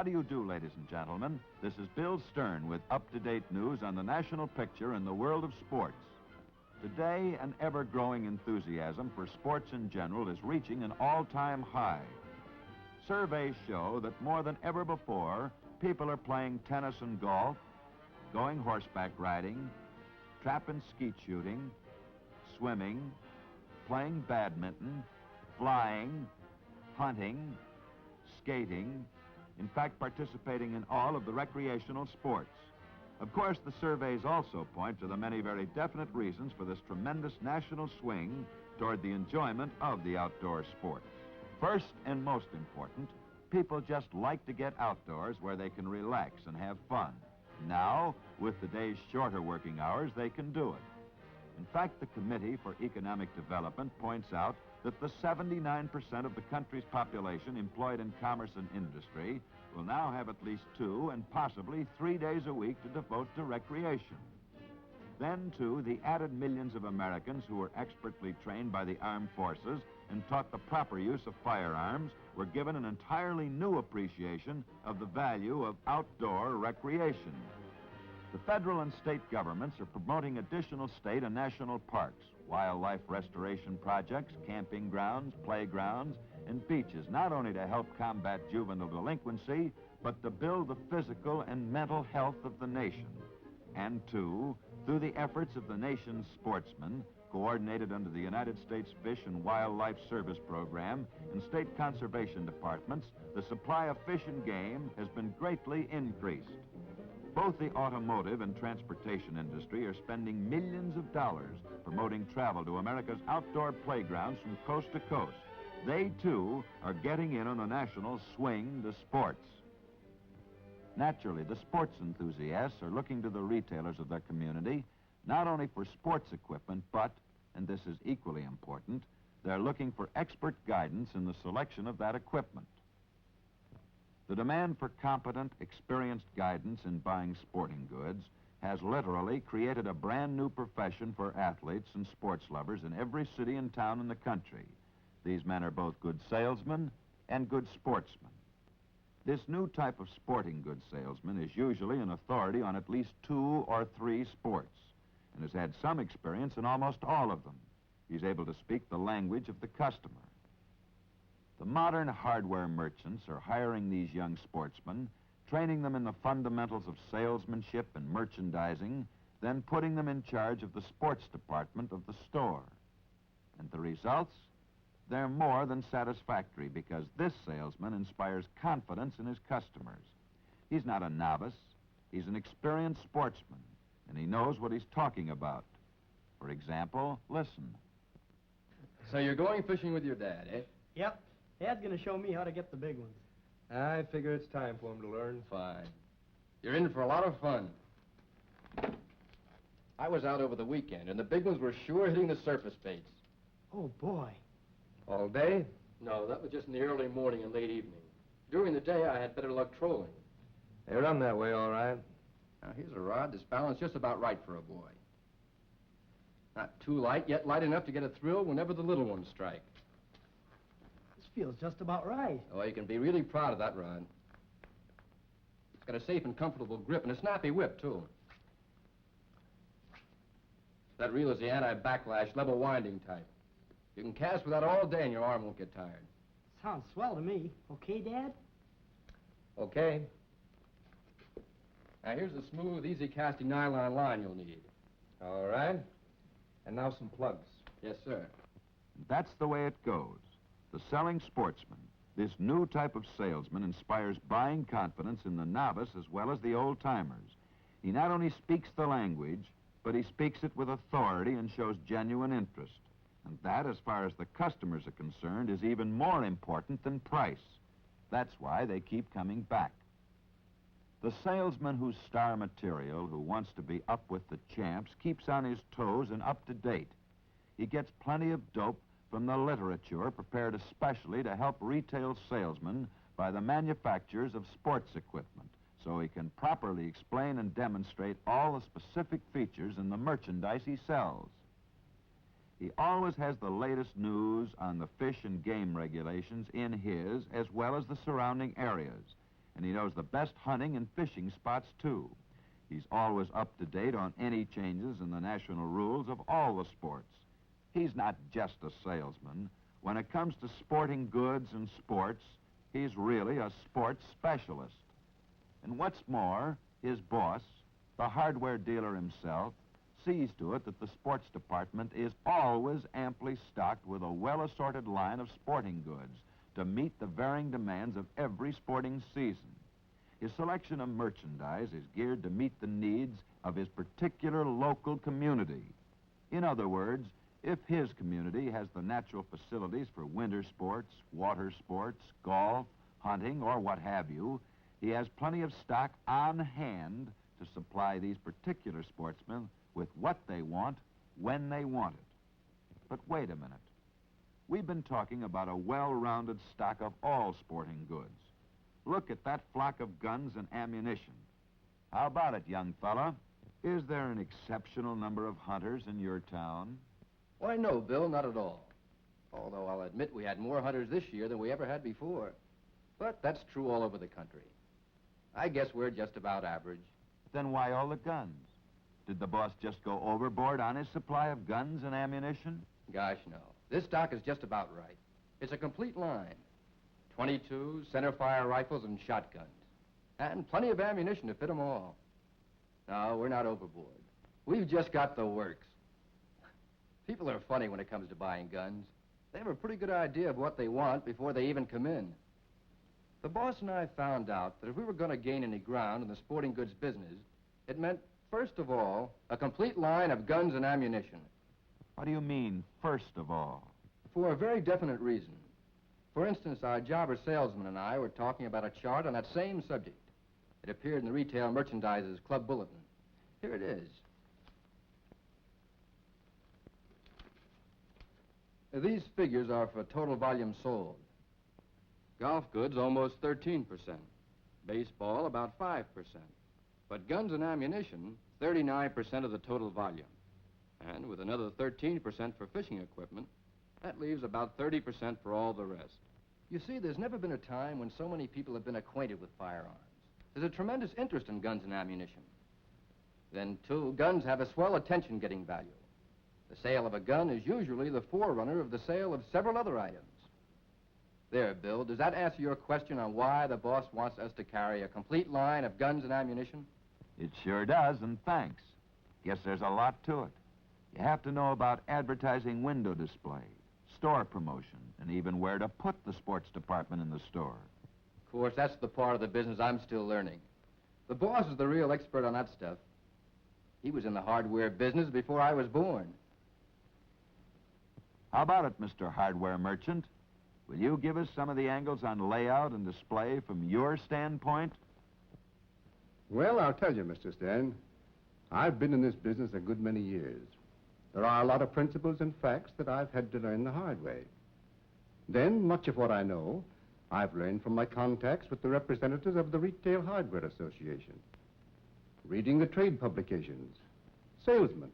How do you do, ladies and gentlemen? This is Bill Stern with up-to-date news on the national picture in the world of sports. Today, an ever-growing enthusiasm for sports in general is reaching an all-time high. Surveys show that more than ever before, people are playing tennis and golf, going horseback riding, trap and skeet shooting, swimming, playing badminton, flying, hunting, skating, in fact, participating in all of the recreational sports. Of course, the surveys also point to the many very definite reasons for this tremendous national swing toward the enjoyment of the outdoor sports. First and most important, people just like to get outdoors where they can relax and have fun. Now, with the day's shorter working hours, they can do it. In fact, the Committee for Economic Development points out that the 79% of the country's population employed in commerce and industry will now have at least 2 and possibly 3 days a week to devote to recreation. Then, too, the added millions of Americans who were expertly trained by the armed forces and taught the proper use of firearms were given an entirely new appreciation of the value of outdoor recreation. The federal and state governments are promoting additional state and national parks, wildlife restoration projects, camping grounds, playgrounds, and beaches, not only to help combat juvenile delinquency, but to build the physical and mental health of the nation. And two, through the efforts of the nation's sportsmen, coordinated under the United States Fish and Wildlife Service Program and state conservation departments, the supply of fish and game has been greatly increased. Both the automotive and transportation industry are spending millions of dollars promoting travel to America's outdoor playgrounds from coast to coast. They, too, are getting in on the national swing to sports. Naturally, the sports enthusiasts are looking to the retailers of their community not only for sports equipment, but, and this is equally important, they're looking for expert guidance in the selection of that equipment. The demand for competent, experienced guidance in buying sporting goods has literally created a brand new profession for athletes and sports lovers in every city and town in the country. These men are both good salesmen and good sportsmen. This new type of sporting goods salesman is usually an authority on at least 2 or 3 sports and has had some experience in almost all of them. He's able to speak the language of the customer. The modern hardware merchants are hiring these young sportsmen, training them in the fundamentals of salesmanship and merchandising, then putting them in charge of the sports department of the store. And the results? They're more than satisfactory because this salesman inspires confidence in his customers. He's not a novice, he's an experienced sportsman, and he knows what he's talking about. For example, listen. So you're going fishing with your dad, eh? Yep. Dad's gonna show me how to get the big ones. I figure it's time for him to learn. Fine. You're in for a lot of fun. I was out over the weekend, and the big ones were sure hitting the surface baits. Oh, boy. All day? No, that was just in the early morning and late evening. During the day, I had better luck trolling. They run that way, all right. Now, here's a rod that's balanced just about right for a boy. Not too light, yet light enough to get a thrill whenever the little ones strike. This feels just about right. Oh, you can be really proud of that rod. It's got a safe and comfortable grip and a snappy whip, too. That reel is the anti-backlash level winding type. You can cast with that all day and your arm won't get tired. Sounds swell to me. Okay, Dad? Okay. Now, here's the smooth, easy casting nylon line you'll need. All right. And now some plugs. Yes, sir. That's the way it goes. The selling sportsman, this new type of salesman, inspires buying confidence in the novice as well as the old-timers. He not only speaks the language, but he speaks it with authority and shows genuine interest. And that, as far as the customers are concerned, is even more important than price. That's why they keep coming back. The salesman who's star material, who wants to be up with the champs, keeps on his toes and up to date. He gets plenty of dope from the literature prepared especially to help retail salesmen by the manufacturers of sports equipment, so he can properly explain and demonstrate all the specific features in the merchandise he sells. He always has the latest news on the fish and game regulations in his as well as the surrounding areas. And he knows the best hunting and fishing spots, too. He's always up to date on any changes in the national rules of all the sports. He's not just a salesman. When it comes to sporting goods and sports, he's really a sports specialist. And what's more, his boss, the hardware dealer himself, sees to it that the sports department is always amply stocked with a well-assorted line of sporting goods to meet the varying demands of every sporting season. His selection of merchandise is geared to meet the needs of his particular local community. In other words, if his community has the natural facilities for winter sports, water sports, golf, hunting, or what have you, he has plenty of stock on hand to supply these particular sportsmen with what they want, when they want it. But wait a minute. We've been talking about a well-rounded stock of all sporting goods. Look at that flock of guns and ammunition. How about it, young fella? Is there an exceptional number of hunters in your town? Why, no, Bill, not at all. Although I'll admit we had more hunters this year than we ever had before. But that's true all over the country. I guess we're just about average. Then why all the guns? Did the boss just go overboard on his supply of guns and ammunition? Gosh, no. This stock is just about right. It's a complete line. 22 centerfire rifles and shotguns. And plenty of ammunition to fit them all. No, we're not overboard. We've just got the works. People are funny when it comes to buying guns. They have a pretty good idea of what they want before they even come in. The boss and I found out that if we were going to gain any ground in the sporting goods business, it meant, first of all, a complete line of guns and ammunition. What do you mean, first of all? For a very definite reason. For instance, our jobber salesman and I were talking about a chart on that same subject. It appeared in the Retail Merchandisers Club Bulletin. Here it is. These figures are for total volume sold. Golf goods, almost 13%. Baseball, about 5%. But guns and ammunition, 39% of the total volume. And with another 13% for fishing equipment, that leaves about 30% for all the rest. You see, there's never been a time when so many people have been acquainted with firearms. There's a tremendous interest in guns and ammunition. Then, too, guns have a swell attention-getting value. The sale of a gun is usually the forerunner of the sale of several other items. There, Bill, does that answer your question on why the boss wants us to carry a complete line of guns and ammunition? It sure does, and thanks. Guess there's a lot to it. You have to know about advertising window display, store promotion, and even where to put the sports department in the store. Of course, that's the part of the business I'm still learning. The boss is the real expert on that stuff. He was in the hardware business before I was born. How about it, Mr. Hardware Merchant? Will you give us some of the angles on layout and display from your standpoint? Well, I'll tell you, Mr. Stern. I've been in this business a good many years. There are a lot of principles and facts that I've had to learn the hard way. Then, much of what I know, I've learned from my contacts with the representatives of the Retail Hardware Association, reading the trade publications, salesmen,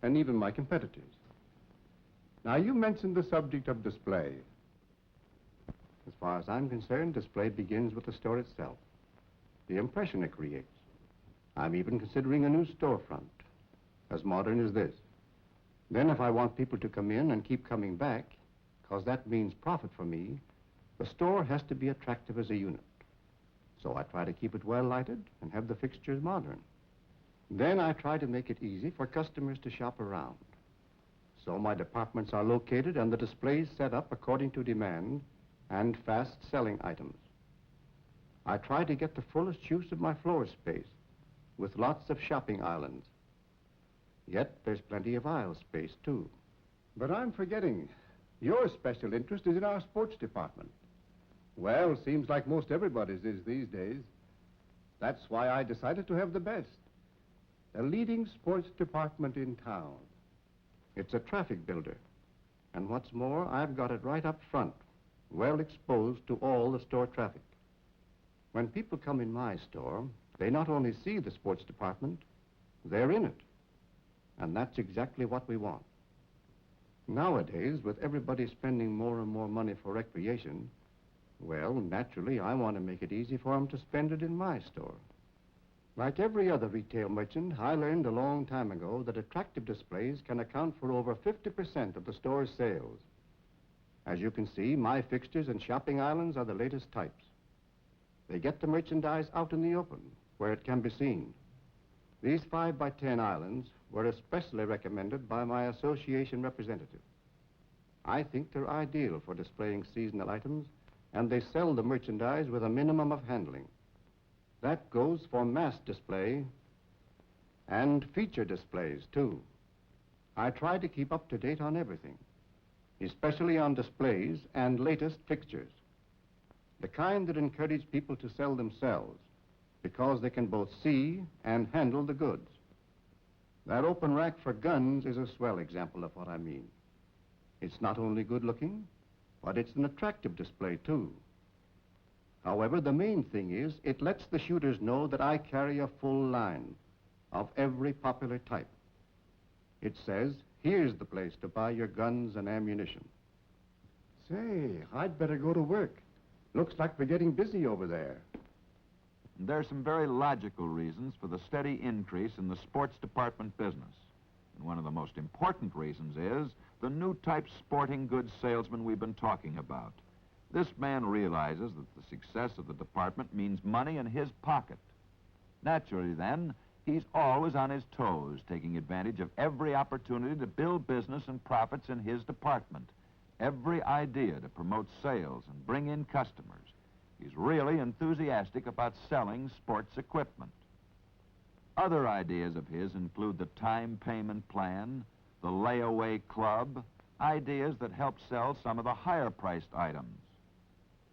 and even my competitors. Now, you mentioned the subject of display. As far as I'm concerned, display begins with the store itself, the impression it creates. I'm even considering a new storefront, as modern as this. Then if I want people to come in and keep coming back, because that means profit for me, the store has to be attractive as a unit. So I try to keep it well lighted and have the fixtures modern. Then I try to make it easy for customers to shop around. So my departments are located and the displays set up according to demand and fast-selling items. I try to get the fullest use of my floor space with lots of shopping islands. Yet there's plenty of aisle space, too. But I'm forgetting. Your special interest is in our sports department. Well, seems like most everybody's is these days. That's why I decided to have the best. A leading sports department in town. It's a traffic builder. And what's more, I've got it right up front, well exposed to all the store traffic. When people come in my store, they not only see the sports department, they're in it. And that's exactly what we want. Nowadays, with everybody spending more and more money for recreation, Well, naturally, I want to make it easy for them to spend it in my store. Like every other retail merchant, I learned a long time ago that attractive displays can account for over 50% of the store's sales. As you can see, my fixtures and shopping islands are the latest types. They get the merchandise out in the open, where it can be seen. These 5x10 islands were especially recommended by my association representative. I think they're ideal for displaying seasonal items, and they sell the merchandise with a minimum of handling. That goes for mass display and feature displays, too. I try to keep up to date on everything, especially on displays and latest fixtures. The kind that encourage people to sell themselves, because they can both see and handle the goods. That open rack for guns is a swell example of what I mean. It's not only good looking, but it's an attractive display, too. However, the main thing is it lets the shooters know that I carry a full line of every popular type. It says, here's the place to buy your guns and ammunition. Say, I'd better go to work. Looks like we're getting busy over there. There are some very logical reasons for the steady increase in the sports department business. And one of the most important reasons is the new type sporting goods salesman we've been talking about. This man realizes that the success of the department means money in his pocket. Naturally, then, he's always on his toes, taking advantage of every opportunity to build business and profits in his department, every idea to promote sales and bring in customers. He's really enthusiastic about selling sports equipment. Other ideas of his include the time payment plan, the layaway club, ideas that help sell some of the higher-priced items.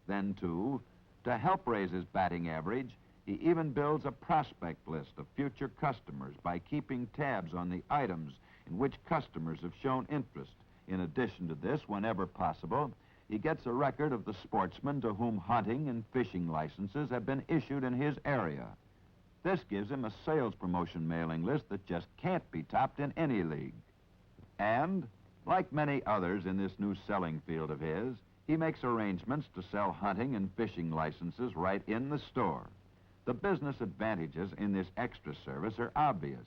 Then, too, to help raise his batting average, he even builds a prospect list of future customers by keeping tabs on the items in which customers have shown interest. In addition to this, whenever possible, he gets a record of the sportsmen to whom hunting and fishing licenses have been issued in his area. This gives him a sales promotion mailing list that just can't be topped in any league. And, like many others in this new selling field of his, he makes arrangements to sell hunting and fishing licenses right in the store. The business advantages in this extra service are obvious.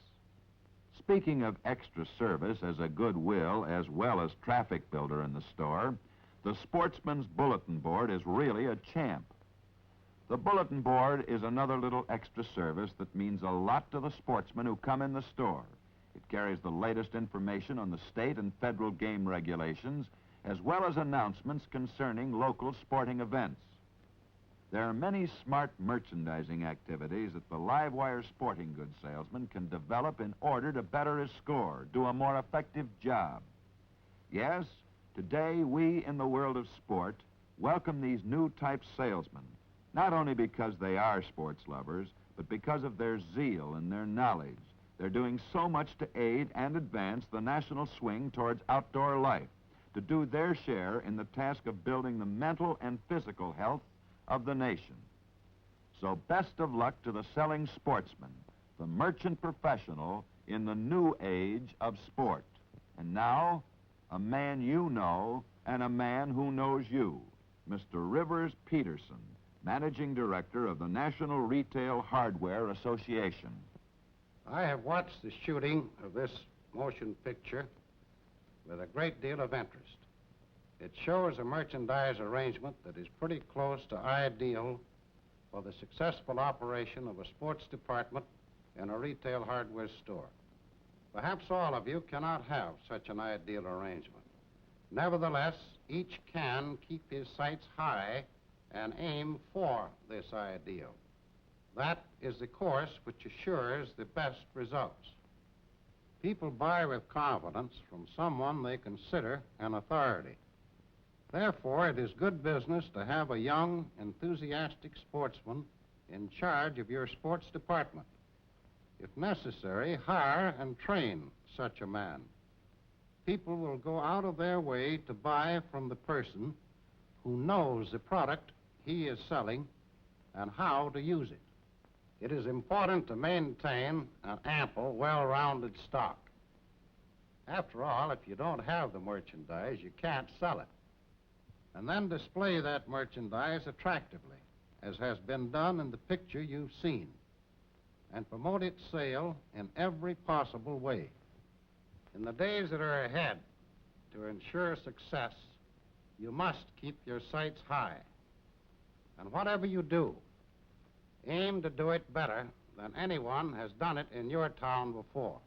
Speaking of extra service as a goodwill as well as traffic builder in the store, the Sportsman's Bulletin Board is really a champ. The bulletin board is another little extra service that means a lot to the sportsmen who come in the store. It carries the latest information on the state and federal game regulations, as well as announcements concerning local sporting events. There are many smart merchandising activities that the live-wire sporting goods salesman can develop in order to better his score, do a more effective job. Yes, today we in the world of sport welcome these new type salesmen, not only because they are sports lovers, but because of their zeal and their knowledge. They're doing so much to aid and advance the national swing towards outdoor life, to do their share in the task of building the mental and physical health of the nation. So best of luck to the selling sportsman, the merchant professional in the new age of sport. And now, a man you know and a man who knows you, Mr. Rivers Peterson, Managing Director of the National Retail Hardware Association. I have watched the shooting of this motion picture with a great deal of interest. It shows a merchandise arrangement that is pretty close to ideal for the successful operation of a sports department in a retail hardware store. Perhaps all of you cannot have such an ideal arrangement. Nevertheless, each can keep his sights high and aim for this ideal. That is the course which assures the best results. People buy with confidence from someone they consider an authority. Therefore, it is good business to have a young, enthusiastic sportsman in charge of your sports department. If necessary, hire and train such a man. People will go out of their way to buy from the person who knows the product he is selling and how to use it. It is important to maintain an ample, well-rounded stock. After all, if you don't have the merchandise, you can't sell it. and then display that merchandise attractively, as has been done in the picture you've seen, and promote its sale in every possible way. In the days that are ahead, to ensure success, you must keep your sights high. And whatever you do, aim to do it better than anyone has done it in your town before.